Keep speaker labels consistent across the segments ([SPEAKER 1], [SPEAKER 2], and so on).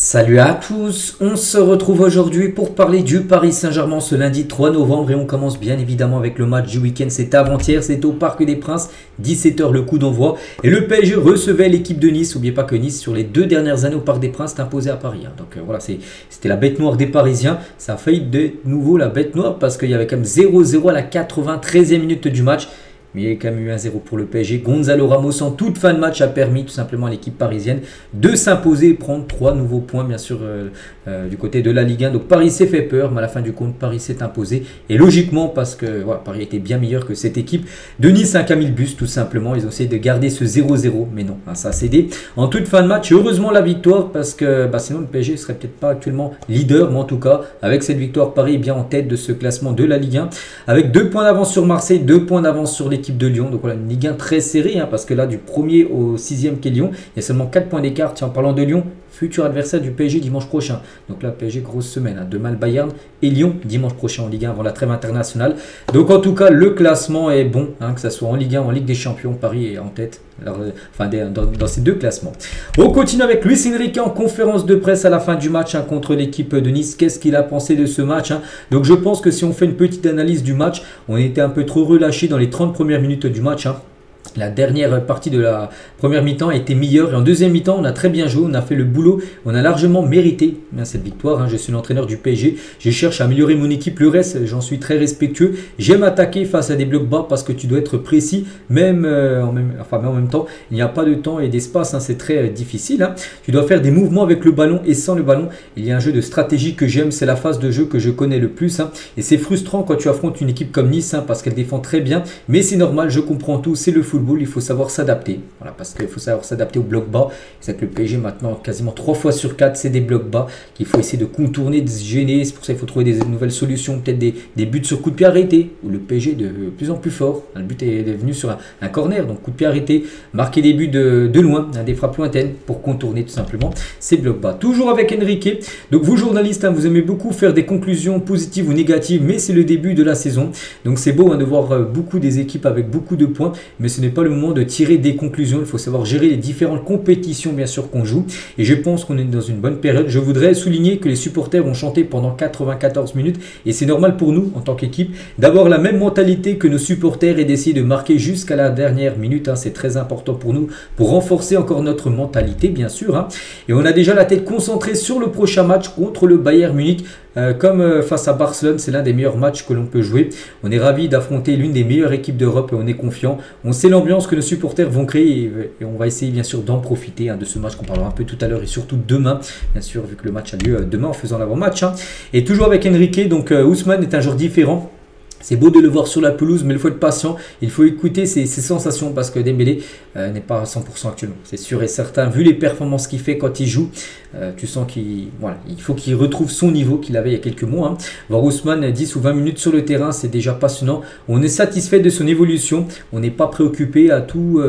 [SPEAKER 1] Salut à tous, on se retrouve aujourd'hui pour parler du Paris Saint-Germain ce lundi 3 novembre et on commence bien évidemment avec le match du week-end. C'est avant-hier, c'est au Parc des Princes, 17 h le coup d'envoi et le PSG recevait l'équipe de Nice. N'oubliez pas que Nice sur les 2 dernières années au Parc des Princes s'est imposé à Paris. Donc voilà, c'était la bête noire des Parisiens. Ça a failli de nouveau la bête noire parce qu'il y avait quand même 0-0 à la 93e minute du match. Mais il y a quand même eu 1-0 pour le PSG. Gonzalo Ramos en toute fin de match a permis tout simplement à l'équipe parisienne de s'imposer et prendre 3 nouveaux points bien sûr du côté de la Ligue 1. Donc Paris s'est fait peur mais à la fin du compte Paris s'est imposé. Et logiquement parce que voilà, Paris était bien meilleur que cette équipe de Nice, un Camille Bus tout simplement. Ils ont essayé de garder ce 0-0 mais non, ça a cédé. En toute fin de match, heureusement la victoire parce que sinon le PSG ne serait peut-être pas actuellement leader. Mais en tout cas avec cette victoire Paris est bien en tête de ce classement de la Ligue 1. Avec 2 points d'avance sur Marseille, 2 points d'avance sur l'équipe de Lyon. Donc voilà, une Ligue 1 très serrée parce que là du 1er au 6e qu'est Lyon, il y a seulement 4 points d'écart. Tiens, en parlant de Lyon, futur adversaire du PSG dimanche prochain. Donc là PSG grosse semaine, demain le Bayern et Lyon dimanche prochain en Ligue 1 avant la trêve internationale. Donc en tout cas le classement est bon, que ce soit en Ligue 1 ou en Ligue des Champions, Paris est en tête. Alors, dans ces 2 classements. On continue avec Luis Enrique en conférence de presse à la fin du match contre l'équipe de Nice. Qu'est-ce qu'il a pensé de ce match Donc je pense que si on fait une petite analyse du match, on était un peu trop relâché dans les 30 premières minutes du match. La dernière partie de la première mi-temps a été meilleure et en deuxième mi-temps on a très bien joué, on a fait le boulot, on a largement mérité cette victoire. Je suis l'entraîneur du PSG, je cherche à améliorer mon équipe, le reste j'en suis très respectueux. J'aime attaquer face à des blocs bas parce que tu dois être précis, mais en même temps il n'y a pas de temps et d'espace, c'est très difficile. Tu dois faire des mouvements avec le ballon et sans le ballon. Il y a un jeu de stratégie que j'aime, c'est la phase de jeu que je connais le plus et c'est frustrant quand tu affrontes une équipe comme Nice parce qu'elle défend très bien, mais c'est normal, je comprends tout, c'est le football. Il faut savoir s'adapter. Voilà, parce qu'il faut savoir s'adapter au bloc bas. C'est que le PSG maintenant, quasiment 3 fois sur 4, c'est des blocs bas qu'il faut essayer de contourner, de se gêner. C'est pour ça qu'il faut trouver des nouvelles solutions. Peut-être des buts sur coup de pied arrêté, où le PSG est de plus en plus fort. Le but est venu sur un corner, donc coup de pied arrêté. Marquer des buts de loin, des frappes lointaines pour contourner tout simplement ces blocs bas. Toujours avec Enrique. Donc vous journalistes, vous aimez beaucoup faire des conclusions positives ou négatives, mais c'est le début de la saison. Donc c'est beau de voir beaucoup des équipes avec beaucoup de points, mais ce n'est pas le moment de tirer des conclusions. Il faut savoir gérer les différentes compétitions bien sûr qu'on joue et je pense qu'on est dans une bonne période. Je voudrais souligner que les supporters ont chanté pendant 94 minutes et c'est normal pour nous en tant qu'équipe d'avoir la même mentalité que nos supporters et d'essayer de marquer jusqu'à la dernière minute. C'est très important pour nous pour renforcer encore notre mentalité bien sûr. Et on a déjà la tête concentrée sur le prochain match contre le Bayern Munich. Comme face à Barcelone, c'est l'un des meilleurs matchs que l'on peut jouer. On est ravis d'affronter l'une des meilleures équipes d'Europe et on est confiant. On sait l'ambiance que nos supporters vont créer et on va essayer bien sûr d'en profiter de ce match qu'on parlera un peu tout à l'heure et surtout demain, bien sûr, vu que le match a lieu demain en faisant l'avant-match. Et toujours avec Enrique, donc Ousmane est un joueur différent. C'est beau de le voir sur la pelouse, mais il faut être patient. Il faut écouter ses sensations parce que Dembélé n'est pas à 100% actuellement. C'est sûr et certain. Vu les performances qu'il fait quand il joue, tu sens qu'il faut qu'il retrouve son niveau qu'il avait il y a quelques mois. Voir Ousmane 10 ou 20 minutes sur le terrain, c'est déjà passionnant. On est satisfait de son évolution. On n'est pas préoccupé à tout,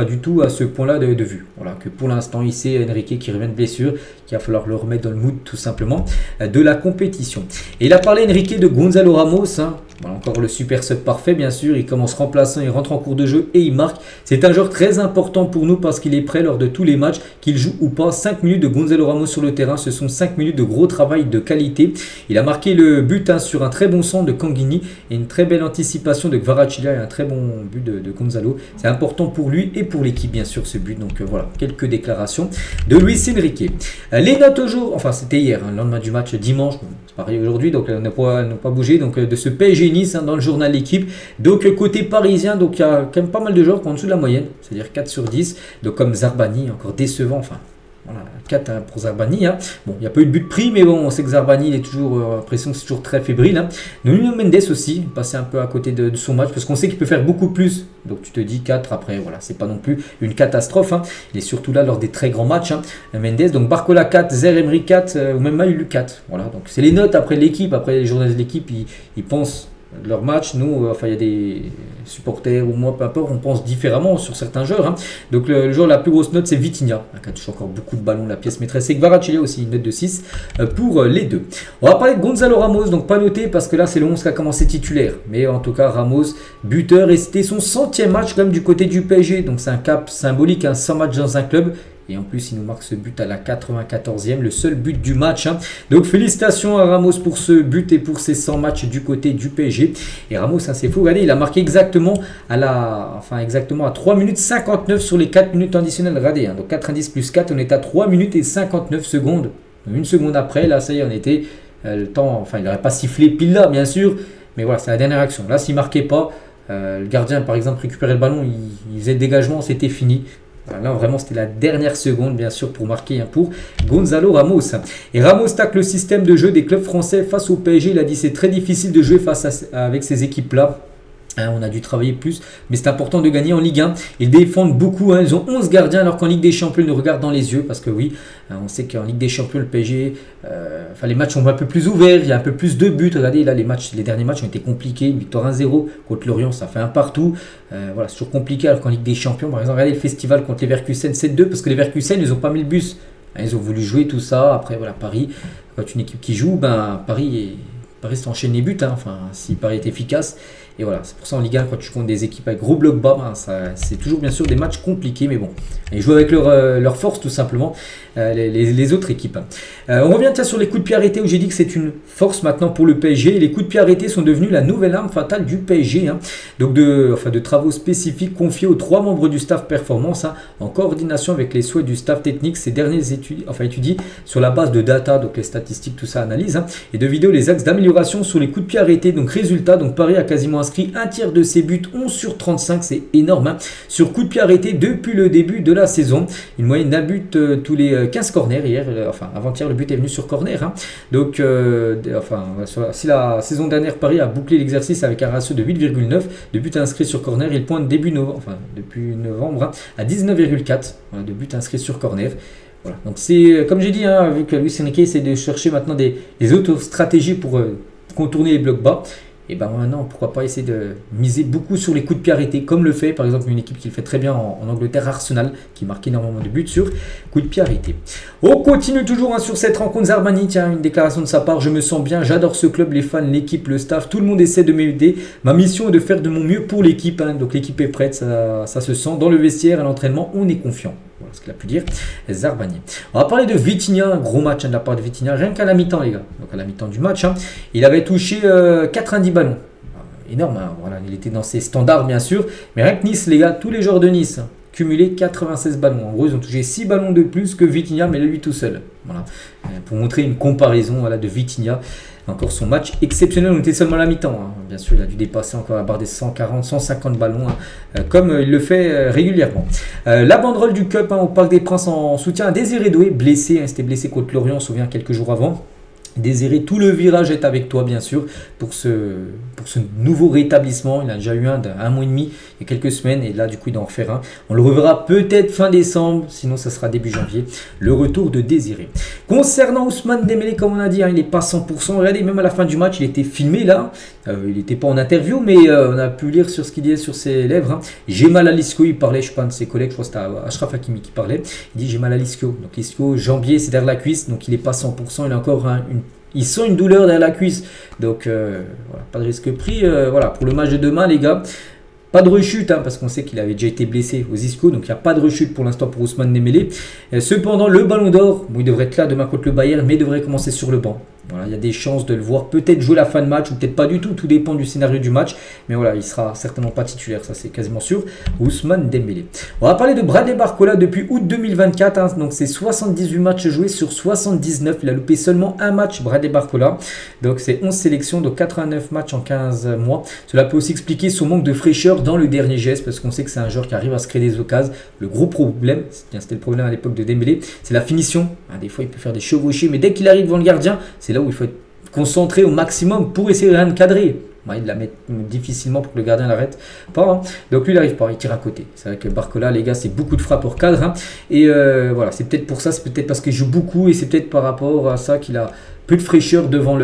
[SPEAKER 1] du tout à ce point-là de vue. Voilà, que pour l'instant, il sait Enrique qui revient de blessure, qu'il va falloir le remettre dans le mood tout simplement de la compétition. Et il a parlé Enrique de Gonzalo Ramos. Voilà, encore le super sub parfait bien sûr, il commence remplaçant, il rentre en cours de jeu et il marque. C'est un joueur très important pour nous parce qu'il est prêt lors de tous les matchs, qu'il joue ou pas. 5 minutes de Gonzalo Ramos sur le terrain, ce sont 5 minutes de gros travail de qualité. Il a marqué le but sur un très bon centre de Kanghini et une très belle anticipation de Kvaratskhelia et un très bon but de Gonzalo. C'est important pour lui et pour l'équipe bien sûr ce but. Donc voilà, quelques déclarations de Luis Enrique. Les notes au jour, enfin c'était hier, le lendemain du match dimanche, c'est pareil aujourd'hui, donc on n'a pas bougé donc de ce PSG Nice dans le journal L'équipe. Donc côté parisien, donc il y a quand même pas mal de joueurs qui sont en dessous de la moyenne, c'est-à-dire 4 sur 10, donc comme Zarbani, encore décevant, enfin voilà, 4 pour Zarbani. Bon, il n'y a pas eu de but pris, mais bon, on sait que Zarbani, il est toujours, l'impression que c'est toujours très fébrile. Nuno Mendes aussi, passé un peu à côté de son match, parce qu'on sait qu'il peut faire beaucoup plus. Donc tu te dis 4 après, voilà, c'est pas non plus une catastrophe. Il est surtout là lors des très grands matchs. Mendes, donc Barcola 4, Zer Emery 4, ou même Maïlu 4. Voilà, donc c'est les notes après l'équipe, après les journalistes de l'équipe, ils pensent de leur match. Nous, il y a des supporters ou moi, peu importe, on pense différemment sur certains joueurs. Donc le joueur la plus grosse note, c'est Vitinha, qui a toujours encore beaucoup de ballons, la pièce maîtresse. Et Kvaratskhelia aussi, une note de 6 pour les deux. On va parler de Gonzalo Ramos, donc pas noté parce que là c'est le 11 qui a commencé titulaire. Mais en tout cas, Ramos, buteur, et c'était son 100e match quand même du côté du PSG. Donc c'est un cap symbolique, 100 matchs dans un club. Et en plus, il nous marque ce but à la 94e, le seul but du match. Hein. Donc félicitations à Ramos pour ce but et pour ses 100 matchs du côté du PSG. Et Ramos, hein, c'est fou, regardez, il a marqué exactement à 3 minutes 59 sur les 4 minutes additionnelles. Regardez, hein, donc 90 plus 4, on est à 3 minutes et 59 secondes. Une seconde après, là, ça y est, on était le temps, enfin, il n'aurait pas sifflé pile là, bien sûr. Mais voilà, c'est la dernière action. Là, s'il ne marquait pas, le gardien, par exemple, récupérait le ballon, il faisait le dégagement, c'était fini. Là, vraiment, c'était la dernière seconde, bien sûr, pour marquer pour Gonzalo Ramos. Et Ramos tacle le système de jeu des clubs français face au PSG. Il a dit c'est très difficile de jouer avec ces équipes-là. Hein, on a dû travailler plus, mais c'est important de gagner en Ligue 1. Ils défendent beaucoup, hein, ils ont 11 gardiens, alors qu'en Ligue des Champions, ils nous regardent dans les yeux. Parce que oui, on sait qu'en Ligue des Champions, le PSG, les matchs sont un peu plus ouverts, il y a un peu plus de buts. Regardez, là, les derniers matchs ont été compliqués. Une victoire 1-0 contre Lorient, ça fait un partout. Voilà, c'est toujours compliqué, alors qu'en Ligue des Champions, par exemple, regardez le festival contre les Leverkusen 7-2, parce que les Leverkusen, ils n'ont pas mis le bus. Hein, ils ont voulu jouer tout ça. Après, voilà, Paris, quand une équipe qui joue, Paris s'enchaîne les buts. Hein. Enfin, si Paris est efficace. Et voilà, c'est pour ça en Ligue 1, quand tu comptes des équipes avec gros blocs bas, c'est toujours bien sûr des matchs compliqués, mais bon, ils jouent avec leur force tout simplement, les autres équipes. On revient sur les coups de pied arrêtés, où j'ai dit que c'est une force maintenant pour le PSG. Les coups de pied arrêtés sont devenus la nouvelle arme fatale du PSG. Hein. Donc de travaux spécifiques confiés aux 3 membres du staff performance, hein, en coordination avec les souhaits du staff technique. Ces derniers étudient sur la base de data, donc les statistiques, tout ça analyse, hein, et de vidéos les axes d'amélioration sur les coups de pied arrêtés. Donc résultat, Paris a quasiment inscrit un tiers de ses buts, 11 sur 35, c'est énorme, hein, sur coup de pied arrêté depuis le début de la saison. Une moyenne d'un but tous les 15 corners. Avant-hier, le but est venu sur corner. Hein. Donc, si la saison dernière, Paris a bouclé l'exercice avec un ratio de 8,9 de buts inscrits sur corner, il pointe depuis novembre, hein, à 19,4 voilà, de buts inscrits sur corner. Voilà. Donc, c'est comme j'ai dit, hein, vu que Luis Enrique essaie de chercher maintenant des autres stratégies pour contourner les blocs bas. Et maintenant, pourquoi pas essayer de miser beaucoup sur les coups de pied arrêtés, comme le fait par exemple une équipe qui le fait très bien en Angleterre, Arsenal, qui marque énormément de buts sur coups de pied arrêtés. On continue toujours, hein, sur cette rencontre. Zarbani, tiens, une déclaration de sa part: je me sens bien, j'adore ce club, les fans, l'équipe, le staff, tout le monde essaie de m'aider. Ma mission est de faire de mon mieux pour l'équipe. Hein. Donc l'équipe est prête, ça se sent dans le vestiaire, à l'entraînement, on est confiant. Voilà ce qu'il a pu dire Zarbani. On va parler de Vitinha, un gros match, hein, de la part de Vitinha, rien qu'à la mi-temps, les gars. Donc à la mi-temps du match, hein, il avait touché 90 ballons. Énorme, hein. Voilà, il était dans ses standards bien sûr, mais rien que Nice, les gars, tous les joueurs de Nice, hein, cumulé 96 ballons. En gros, ils ont touché 6 ballons de plus que Vitinha, mais lui tout seul. Voilà. Pour montrer une comparaison, voilà, de Vitinha. Encore son match exceptionnel, on était seulement à la mi-temps. Hein. Bien sûr, il a dû dépasser encore la barre des 140, 150 ballons, hein, comme il le fait régulièrement. La banderole du Cup, hein, au Parc des Princes, en soutien à Désiré Doué, blessé. Hein, c'était blessé contre Lorient, on se souvient, quelques jours avant. Désiré, tout le virage est avec toi, bien sûr, pour ce nouveau rétablissement. Il a déjà eu un mois et demi, il y a quelques semaines, et là, du coup, il doit en refaire un. On le reverra peut-être fin décembre, sinon ça sera début janvier, le retour de Désiré. Concernant Ousmane Dembélé, comme on a dit, hein, il n'est pas 100%. Regardez, même à la fin du match, il était filmé là. Il n'était pas en interview, mais on a pu lire sur ce qu'il disait sur ses lèvres. Hein. J'ai mal à l'ischio, il parlait, je sais pas, de ses collègues, je crois que c'était Achraf Hakimi qui parlait. Il dit j'ai mal à l'ischio. Donc l'ischio, jambier, c'est derrière la cuisse, donc il n'est pas 100%. Il a encore il sent une douleur derrière la cuisse. Donc voilà, pas de risque pris. Voilà, pour le match de demain, les gars. Pas de rechute, hein, parce qu'on sait qu'il avait déjà été blessé aux ischios, donc il n'y a pas de rechute pour l'instant pour Ousmane Dembélé. Cependant, le Ballon d'Or, bon, il devrait être là demain contre le Bayern, mais il devrait commencer sur le banc. Voilà, il y a des chances de le voir peut-être jouer la fin de match, ou peut-être pas du tout, tout dépend du scénario du match. Mais voilà, il sera certainement pas titulaire, ça c'est quasiment sûr. Ousmane Dembélé. On va parler de Bradley Barcola depuis août 2024, hein, donc c'est 78 matchs joués sur 79. Il a loupé seulement un match, Bradley Barcola. Donc c'est 11 sélections, donc 89 matchs en 15 mois. Cela peut aussi expliquer son manque de fraîcheur dans le dernier geste, parce qu'on sait que c'est un joueur qui arrive à se créer des occasions. Le gros problème, c'était le problème à l'époque de Dembélé, c'est la finition. Des fois il peut faire des chevauchées, mais dès qu'il arrive devant le gardien, c'est là où il faut être concentré au maximum pour essayer de rien cadrer. Il la met difficilement pour que le gardien l'arrête pas. Hein. Donc lui il n'arrive pas, il tire à côté. C'est vrai que Barcola, les gars, c'est beaucoup de frappes hors cadre. Hein. Et voilà, c'est peut-être pour ça, c'est peut-être parce qu'il joue beaucoup, et c'est peut-être par rapport à ça qu'il a peu de fraîcheur devant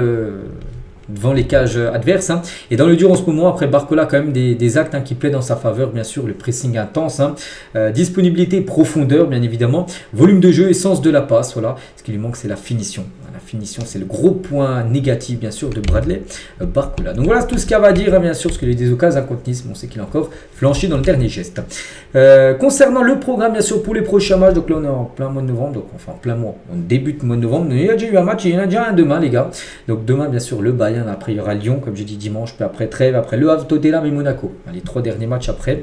[SPEAKER 1] les cages adverses. Hein. Et dans le dur en ce moment, après Barcola, quand même des actes, hein, qui plaident dans sa faveur, bien sûr, le pressing intense, hein. Disponibilité, profondeur, bien évidemment, volume de jeu et sens de la passe. Voilà. Ce qui lui manque, c'est la finition. La La finition, c'est le gros point négatif, bien sûr, de Bradley Barcola. Donc voilà tout ce qu'il y a à dire, hein, bien sûr, parce qu'il y a eu des occasions contre Nice, mais on sait qu'il a encore flanché dans le dernier geste. Concernant le programme, bien sûr, pour les prochains matchs, donc là, on est en plein mois de novembre, donc enfin, en plein mois, on débute le mois de novembre. Il y a déjà eu un match, il y en a déjà un demain, les gars. Donc demain, bien sûr, le Bayern, après, il y aura Lyon, comme j'ai dit dimanche, puis après Trèves, après Le Havre, Tottenham et Monaco. Les 3 derniers matchs après.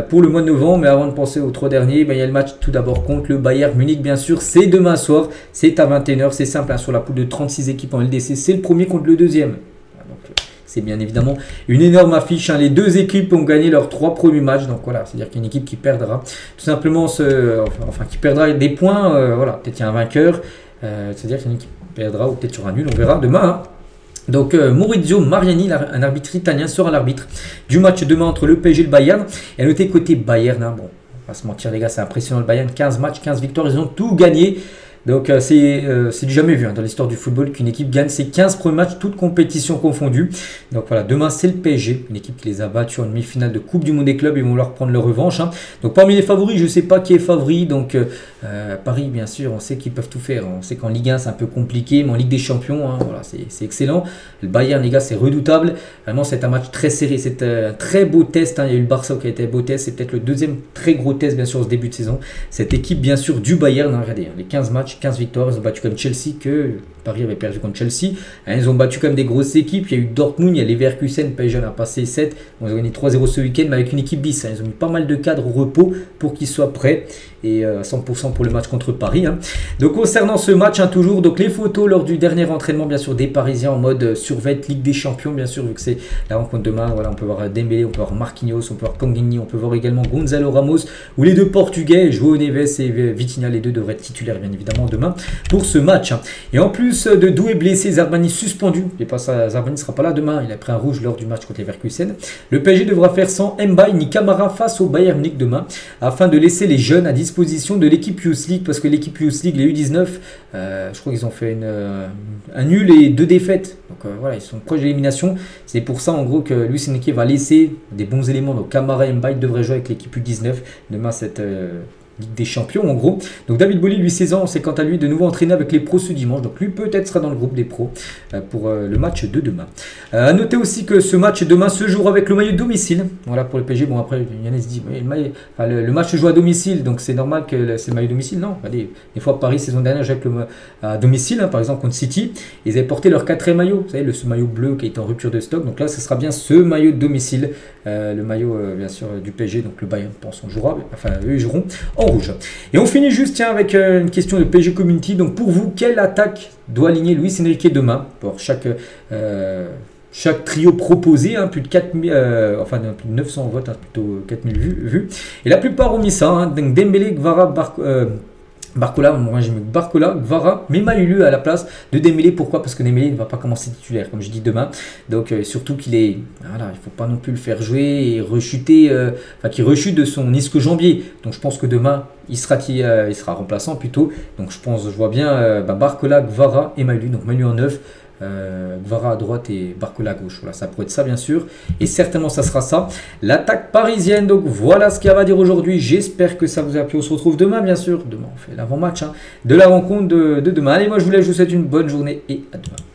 [SPEAKER 1] Pour le mois de novembre, mais avant de penser aux 3 derniers, ben, il y a le match tout d'abord contre le Bayern Munich, bien sûr, c'est demain soir, c'est à 21h, c'est simple, hein, sur la poule de 36 équipes en LDC, c'est le premier contre le deuxième. Donc c'est bien évidemment une énorme affiche, hein. Les 2 équipes ont gagné leurs 3 premiers matchs, donc voilà, c'est-à-dire qu'il y a une équipe qui perdra tout simplement, qui perdra des points, voilà, peut-être qu'il y a un vainqueur, c'est-à-dire qu'il y a une équipe qui perdra ou peut-être sur un nul, on verra demain, hein. Donc Maurizio Mariani, un arbitre italien, sera l'arbitre du match demain entre le PSG et le Bayern. Et à noter côté Bayern, hein, bon, on va se mentir les gars, c'est impressionnant le Bayern, 15 matchs, 15 victoires, ils ont tout gagné. Donc c'est du jamais vu, hein, dans l'histoire du football qu'une équipe gagne ses 15 premiers matchs, toutes compétitions confondues. Donc voilà, demain c'est le PSG, une équipe qui les a battus en demi-finale de Coupe du Monde des clubs, ils vont leur prendre leur revanche, hein. Donc parmi les favoris, je ne sais pas qui est favori, donc Paris bien sûr, on sait qu'ils peuvent tout faire, on sait qu'en Ligue 1 c'est un peu compliqué, mais en Ligue des Champions, hein, voilà, c'est excellent. Le Bayern les gars, c'est redoutable, vraiment c'est un match très serré, c'est un très beau test, hein. Il y a eu le Barça qui a été un beau test, c'est peut-être le deuxième très gros test bien sûr ce début de saison. Cette équipe bien sûr du Bayern, hein, regardez, hein, les 15 matchs, 15 victoires, ils ont battu comme Chelsea, que Paris avait perdu contre Chelsea, hein, ils ont battu comme des grosses équipes, il y a eu Dortmund, il y a Leverkusen, PSG a passé 7, ils ont gagné 3-0 ce week-end, mais avec une équipe bis, hein, ils ont mis pas mal de cadres au repos pour qu'ils soient prêts, et 100% pour le match contre Paris, hein. Donc concernant ce match, hein, toujours donc les photos lors du dernier entraînement bien sûr des Parisiens en mode survêt Ligue des Champions, bien sûr, vu que c'est la rencontre demain, voilà, on peut voir Dembélé, on peut voir Marquinhos, on peut voir Kanguini, on peut voir également Gonzalo Ramos, ou les 2 Portugais, João Neves et Vitinha, les 2 devraient être titulaires bien évidemment demain pour ce match, hein. Et en plus de Doué blessé, Zarbani suspendu, et pas ça, Zarbani ne sera pas là demain, il a pris un rouge lors du match contre Leverkusen. Le PSG devra faire sans Mbaye ni Camara face au Bayern Munich demain, afin de laisser les jeunes à disposition de l'équipe Youth League, parce que l'équipe Youth League, les U19, je crois qu'ils ont fait un nul et 2 défaites, donc voilà, ils sont proches de l'élimination. C'est pour ça en gros que Luis Enrique va laisser des bons éléments, donc Camara et Mbaye devraient jouer avec l'équipe U19 demain cette Ligue des Champions en gros. Donc David Boly, lui 16 ans, c'est quant à lui de nouveau entraîné avec les pros ce dimanche, donc lui peut-être sera dans le groupe des pros pour le match de demain. A noter aussi que ce match demain se jouera avec le maillot de domicile, voilà pour le PSG. Bon après Yannis dit le match se joue à domicile, donc c'est normal que c'est le maillot de domicile, non, des fois Paris saison dernière jouait à domicile, hein, par exemple contre City, ils avaient porté leur 4e maillot, vous savez ce maillot bleu qui est en rupture de stock, donc là ce sera bien ce maillot de domicile, le maillot bien sûr du PSG, donc le Bayern pense on jouera, enfin eux ils joueront en rouge. Et on finit juste tiens avec une question de PSG Community. Donc pour vous, quelle attaque doit aligner Luis Enrique demain pour chaque trio proposé, hein, plus de 4000, enfin plus de 900 votes, hein, plutôt 4000 vues. Et la plupart ont mis ça, hein, donc Dembélé, Gvara, Barcola, moi j'ai mis Barcola, Gvara, mais Maulu à la place de Dembélé. Pourquoi? Parce que Dembélé ne va pas commencer titulaire, comme je dis demain. Donc surtout qu'il est, voilà, il ne faut pas non plus le faire jouer et rechuter, qu'il rechute de son ischio-jambier. Donc je pense que demain il sera remplaçant plutôt. Donc je vois bien Barcola, Gvara et Maulu. Donc Maulu en 9. Gvara à droite et Barcola à gauche, voilà, ça pourrait être ça bien sûr, et certainement ça sera ça l'attaque parisienne. Donc voilà ce qu'il y a à dire aujourd'hui, j'espère que ça vous a plu. On se retrouve demain bien sûr, demain on fait l'avant-match, hein, de la rencontre de demain. Allez, moi je vous laisse, je vous souhaite une bonne journée et à demain.